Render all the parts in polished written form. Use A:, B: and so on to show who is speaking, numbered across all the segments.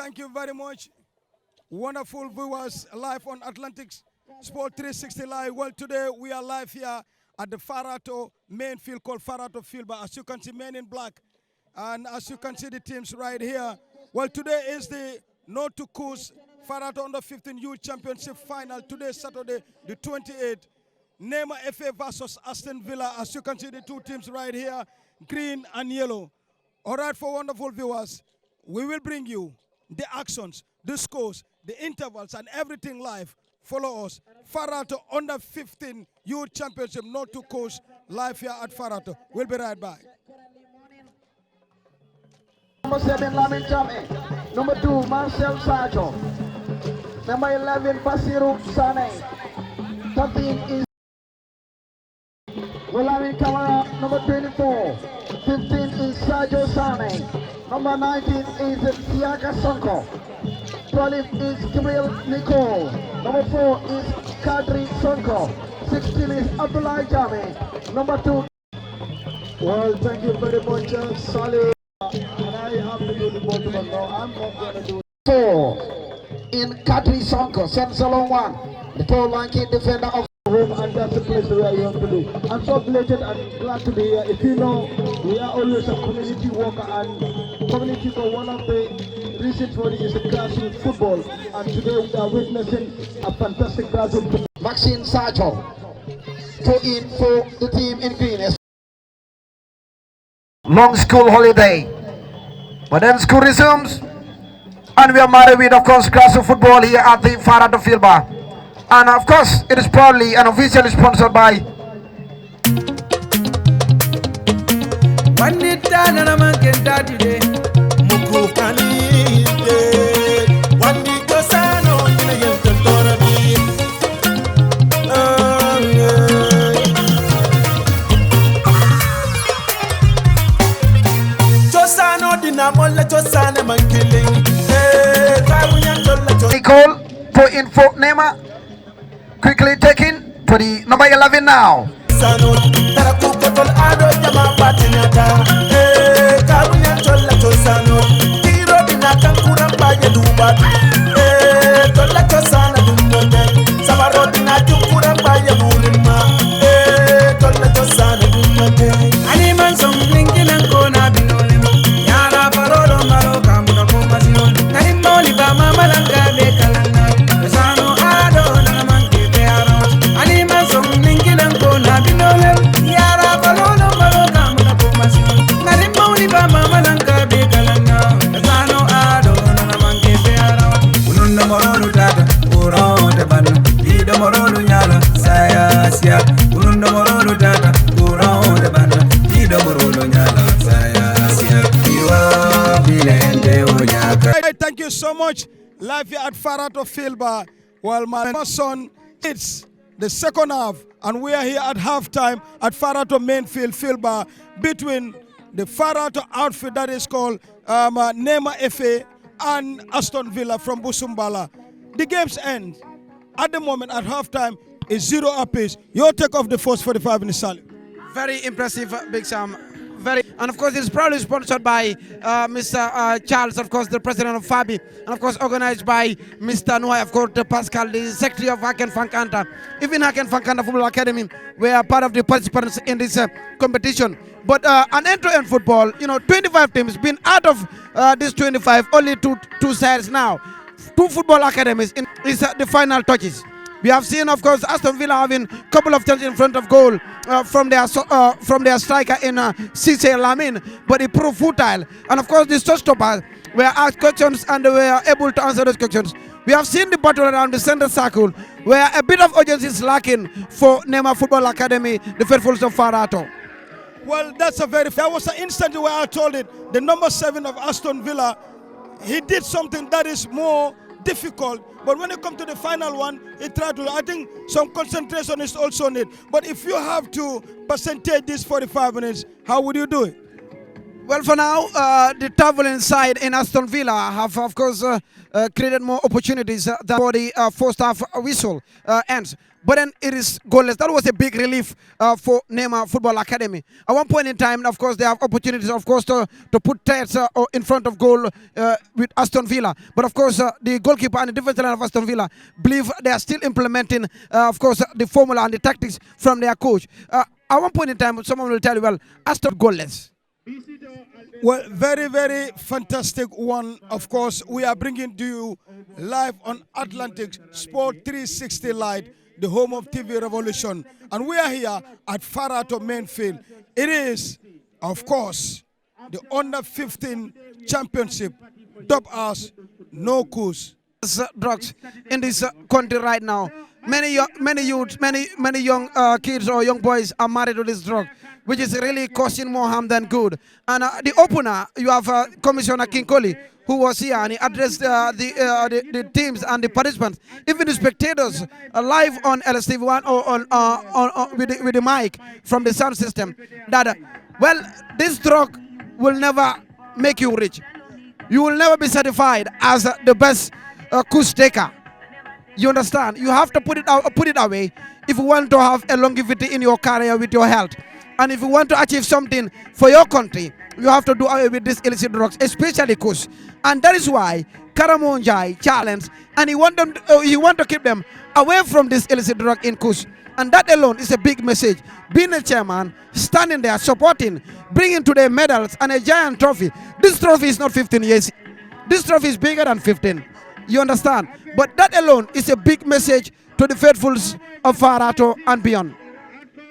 A: thank you very much. Wonderful viewers live on Atlantic Sport 360 Live. Well, today we are live here at the Farato main field called Farato Field. But as you can see, men in black. And as you can see, the teams right here. Well, today is the No to Coos Farato Under 15 Youth Championship final. Today, Saturday, the 28th. Nema FA versus Aston Villa. As you can see, the two teams right here, green and yellow. All right, for wonderful viewers, we will bring you the actions, the scores, the intervals, and everything live. Follow us. Farato Under 15 Youth Championship, Not to Coast, live here at Farato. We'll be right back.
B: Number 7, Lamin Jame. Number 2, Marcel Sajo. Number 11, Basiru Sane. 13 is Lamin Kamara. Number 24. 15 is Sajo Sane. Number 19 is Tiaga Sonko. 12 is Gabriel Nicole. Number 4 is Kadri Sonko. 16 is Abdullah Jame. Number 2. Well, thank you very much, Salih. And I have to do the bottom one now. I'm not going to do it. 4 in Kadri Sonko. Sends along 1. The tall lanky defender of home, and that's the place where you have to be. I'm so delighted and glad to be here. If you know, we are always a community worker, and community for one of the reasons for it is the grassroots football. And today we are witnessing a fantastic grassroots football. Maxine Sajo, 2 in for the team in green. Long school holiday, but then school resumes, and we are married with, of course, grassroots football here at the Farato Field Bar. And of course, it is proudly and officially sponsored by Nicole, 2 in for Nema. Quickly taken to the number 11 now.
A: Thank you so much. Live here at Farato Field Bar. Well, my son, it's the second half, and we are here at halftime at Farato main field bar between the Farato outfit that is called Nema FA and Aston Villa from Busumbala. The game's end at the moment at halftime is 0 apiece. Your take of the first 45 minutes, Salih.
C: Very impressive, Big Sam. And of course, it's proudly sponsored by Mr. Charles, of course, the president of FABI, and of course, organized by Mr. Noy, of course, Pascal, the secretary of Haken Fankanta. Even Haken Fankanta Football Academy, we are part of the participants in this competition. But an end-to-end football, 25 teams, been out of this 25, only two sides now. 2 football academies is the final touches. We have seen, of course, Aston Villa having a couple of chances in front of goal from their striker in Cisse Lamin, but it proved futile. And of course, the showstoppers were asked questions and they were able to answer those questions. We have seen the battle around the center circle, where a bit of urgency is lacking for Nema Football Academy, the faithfuls of Farato.
A: Well, there was an instant where I told it, the number 7 of Aston Villa, he did something that is more difficult, but when you come to the final one, he tried to. I think some concentration is also needed. But if you have to percentage this 45 minutes, how would you do it?
C: Well, for now, the turbulent side in Aston Villa have, of course, created more opportunities than for the first half whistle ends. But then it is goalless. That was a big relief for Neymar Football Academy. At one point in time, of course, they have opportunities, of course, to put threats in front of goal with Aston Villa. But of course, the goalkeeper and the defensive line of Aston Villa believe they are still implementing, of course, the formula and the tactics from their coach. At one point in time, someone will tell you, well, Aston goalless.
A: Well, very, very fantastic one. Of course, we are bringing to you live on Atlantic Sport 360 Light, the home of TV Revolution. And we are here at Farato Mainfield. It is, of course, the Under-15 Championship. Top us, no coups.
C: Drugs in this country right now. Many youths, many young kids or young boys are married to this drug, which is really causing more harm than good. And the opener, you have Commissioner King Coley, who was here and he addressed the teams and the participants, even the spectators, live on LSTV1 or on with the mic from the sound system. That well, this drug will never make you rich. You will never be certified as the best course taker. You understand? You have to put it away if you want to have a longevity in your career with your health. And if you want to achieve something for your country, you have to do away with these illicit drugs, especially kush. And that is why Karamonjai challenged, and he want to keep them away from this illicit drug in kush. And that alone is a big message. Being a chairman, standing there, supporting, bringing today medals and a giant trophy. This trophy is not 15 years. This trophy is bigger than 15. You understand? But that alone is a big message to the faithfuls of Farato and beyond.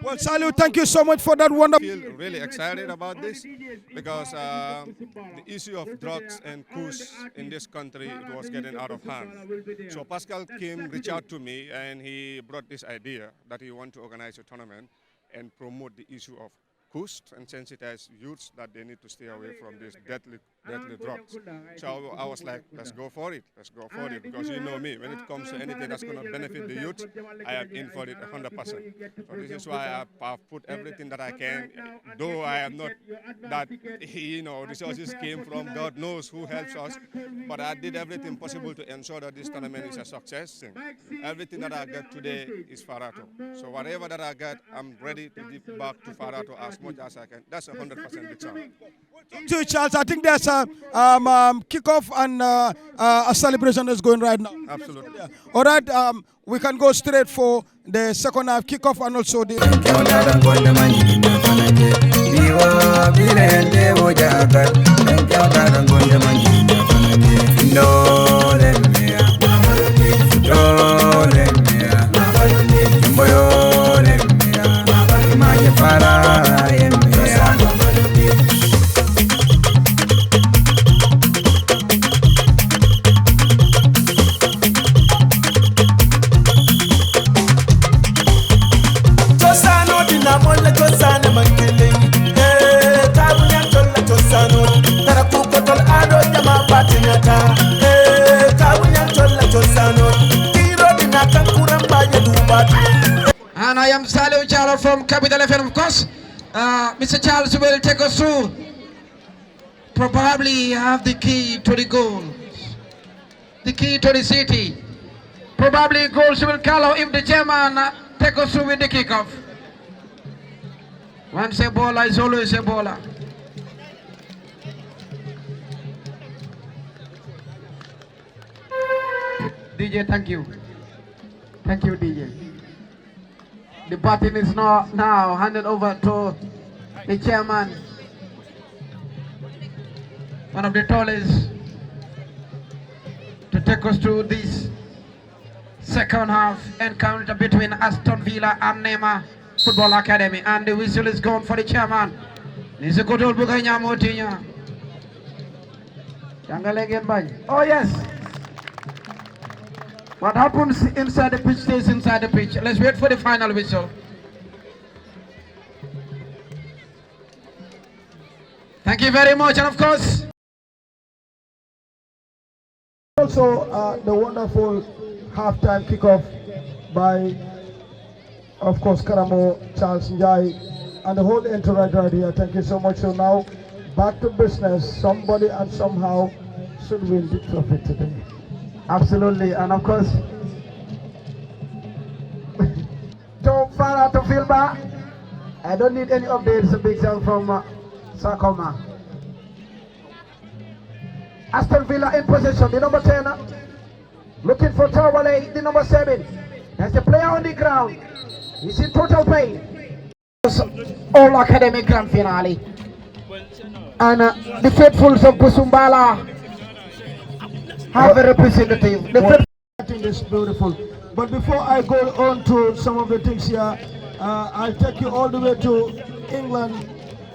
A: Well, Salu, thank you so much for that wonderful.
D: I feel really excited about this because the issue of drugs and kush in this country, it was getting out of hand. So Pascal Kim reached out to me and he brought this idea that he want to organize a tournament and promote the issue of kush and sensitize youths that they need to stay away from these deadly drugs. So I was like, let's go for it. Let's go for it. Because you know me, when it comes to anything that's going to benefit the youth, I am in for it 100%. So this is why I've put everything that I can, though I am not that, resources came from God knows who helps us, but I did everything possible to ensure that this tournament is a success thing. Everything that I get today is Farato. So whatever that I get, I'm ready to give back to Farato as much as I can. That's 100% big sum.
A: To you, Charles, I think there's a kickoff and a celebration that's going right now.
D: Absolutely.
A: Yeah. All right, we can go straight for the second half kickoff and also the.
C: And I am Salu Charles from Capital FM, of course. Mr. Charles will take us through. Probably have the key to the goal, the key to the city. Probably goals will call out if the chairman take us through with the kickoff. Once a bowler is always a bowler. DJ, thank you. Thank you, DJ. The baton is now handed over to the chairman, one of the tallest, to take us through this second half encounter between Aston Villa and Neymar Football Academy. And the whistle is gone for the chairman. Oh yes. What happens inside the pitch stays inside the pitch. Let's wait for the final whistle. Thank you very much, and of course
A: Also, the wonderful halftime kickoff by, of course, Karamo, Charles Njai, and the whole entourage right here. Thank you so much. So now,
B: back to business. Somebody and somehow should win the trophy today. Absolutely, and of course, to Farato Filba. I don't need any updates. A big sound from Sarcoma. Aston Villa in possession. The number 10, looking for Tawale, the number 7. There's the player on the ground. He's in total pain. All Academy Grand Finale. And the faithfuls of Busumbala have a representative.
A: I think it's beautiful. But before I go on to some of the things here, I'll take you all the way to England.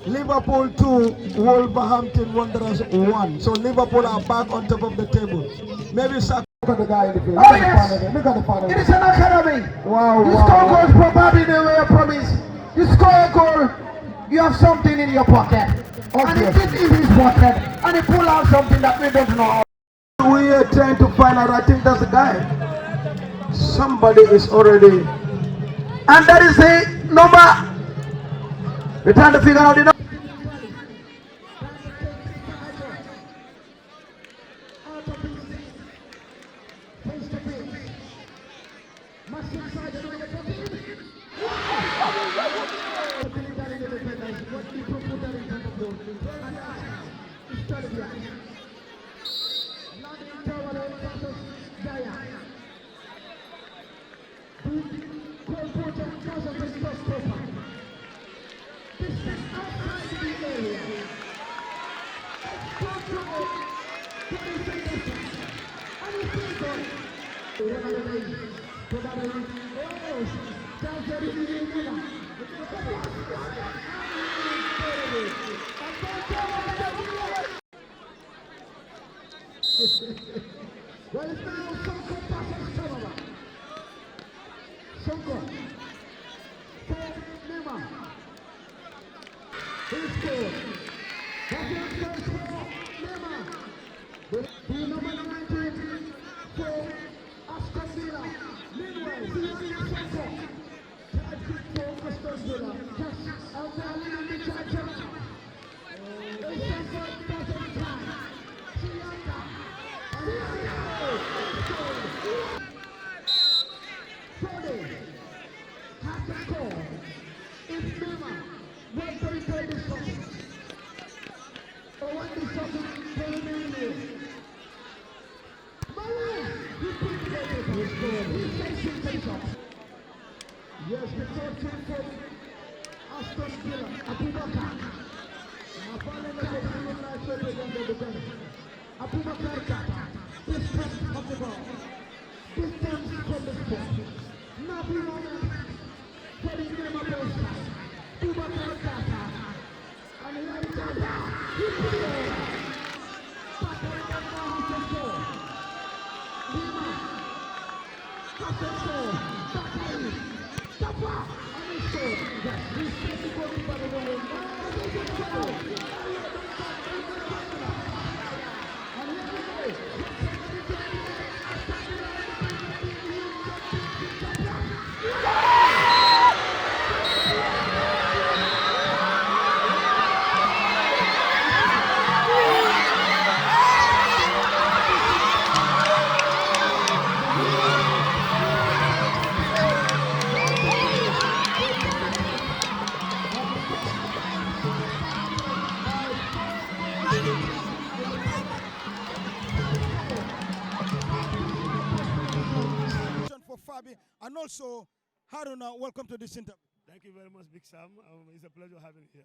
A: Liverpool 2, Wolverhampton Wanderers 1. So Liverpool are back on top of the table. Maybe Look at the guy in the field.
B: Oh, yes.
A: Look at the fan.
B: It is an academy.
A: Wow,
B: You
A: wow,
B: score
A: wow.
B: goals probably the way I promise. You score a goal, you have something in your pocket. And he
A: Obviously.
B: did in his pocket, and he pull out something that we don't know.
A: We are trying to find out. I think that's the guy. Somebody is already.
B: And that is the number. We're trying to figure out the number. Well, it's now Sonko passes Kamara. Sonko. Neymar. He scored. That's it for Neymar. The number 19 for Aston Villa. Meanwhile, Sonko. Tried to for Aston Villa. Just out there leading the charge. It's Sonko doesn't time. Siaka. Yes, the third team for Aston Villa, Abubakar. Abubakar Kata, distance of the ball, distance from the spot. Nabi moment for the Liverpool side. Abubakar Kata, and here it is. He put it over. Bakari Bakar who can score. Lima, Hassan score. Bakari, Tapa, and he scored. Yes, he's taking the goal by the way.
A: For Fabi and also Haruna, welcome to this interview.
E: Thank you very much, Big Sam. It's a pleasure having you here.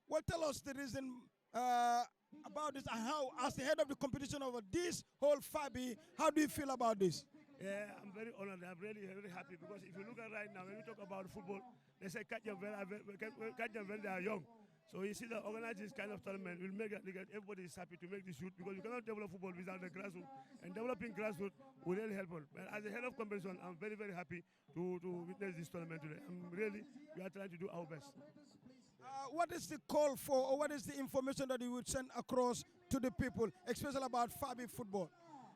A: Well, tell us the reason about this and how, as the head of the competition over this whole Fabi, how do you feel about this?
E: Yeah, I'm very honored. I'm really, very happy because if you look at right now, when we talk about football, they say catch them when they are young. So you see that organize this kind of tournament will make everybody is happy to make this youth because you cannot develop football without the grassroots. And developing grassroots will really help us. But as a head of competition, I'm very, very happy to witness this tournament today. We are trying to do our best.
A: What is the call for, or what is the information that you would send across to the people, especially about Fabi football?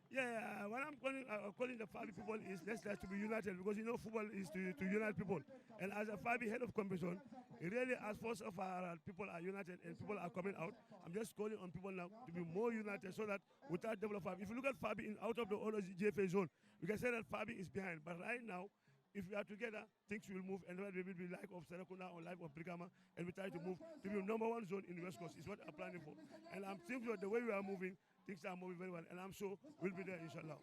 E: Yeah, what I'm calling the Fabi people is let's try to be united because you know football is to unite people. And as a Fabi head of competition, really as first of our people are united and people are coming out, I'm just calling on people now to be more united so that without develop Fabi, if you look at Fabi in out of the all GFA zone, we can say that Fabi is behind. But right now, if we are together, things will move, and we will be like of Serakuna or like of Brikama, and we try to move to be #1 zone in the West Coast. Is what I'm planning for, and I'm thinking that the way we are moving, things are moving very well, and I'm sure we'll be there, inshallah.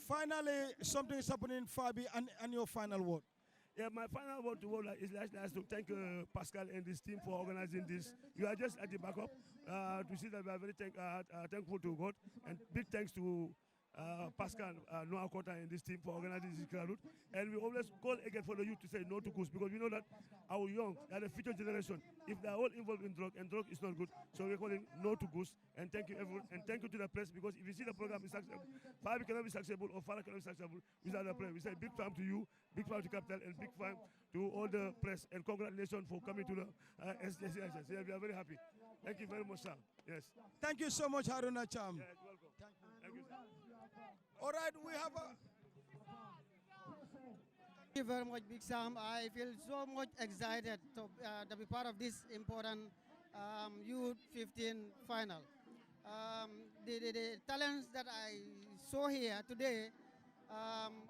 A: Finally, something is happening in Fabi, and your final word.
E: Yeah, my final word to all is to thank Pascal and his team for organizing this. You are just at the backup to see that we are very thankful to God, and big thanks to Pascal, Noah Kota and this team for organizing this crowd. And we always call again for the youth to say no to goose because we know that our young, they are the future generation. If they are all involved in drug, and drug is not good, so we're calling no to goose. And thank you everyone, and thank you to the press because if you see the program is successful, Fabi cannot be successful or Farah cannot be successful without the press. We say big fan to you, big fan to Capital, and big fan to all the press. And congratulations for coming to the SJCS. Yeah, we are very happy. Thank you very much, sir. Yes.
A: Thank you so much, Haruna Cham.
E: Yeah, you're welcome. Thank you, sir.
A: All right, we have a...
F: Thank you very much, Big Sam. I feel so much excited to be part of this important U15 final. The talents that I saw here today,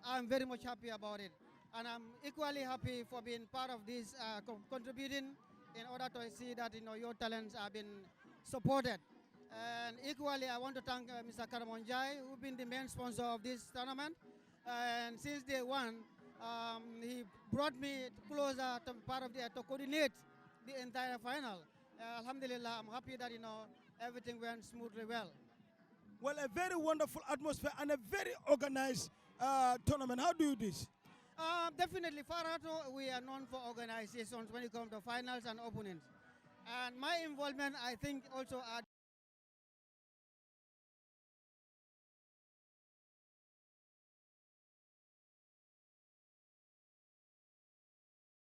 F: I'm very much happy about it. And I'm equally happy for being part of this, contributing in order to see that your talents have been supported. And equally, I want to thank Mr. Karamonjai, who's been the main sponsor of this tournament. And since day one, he brought me closer to part of to coordinate the entire final. Alhamdulillah, I'm happy that everything went smoothly well.
A: Well, a very wonderful atmosphere and a very organized tournament. How do you do this?
F: Definitely, Farato, we are known for organizations when it comes to finals and opponents. And my involvement, I think, also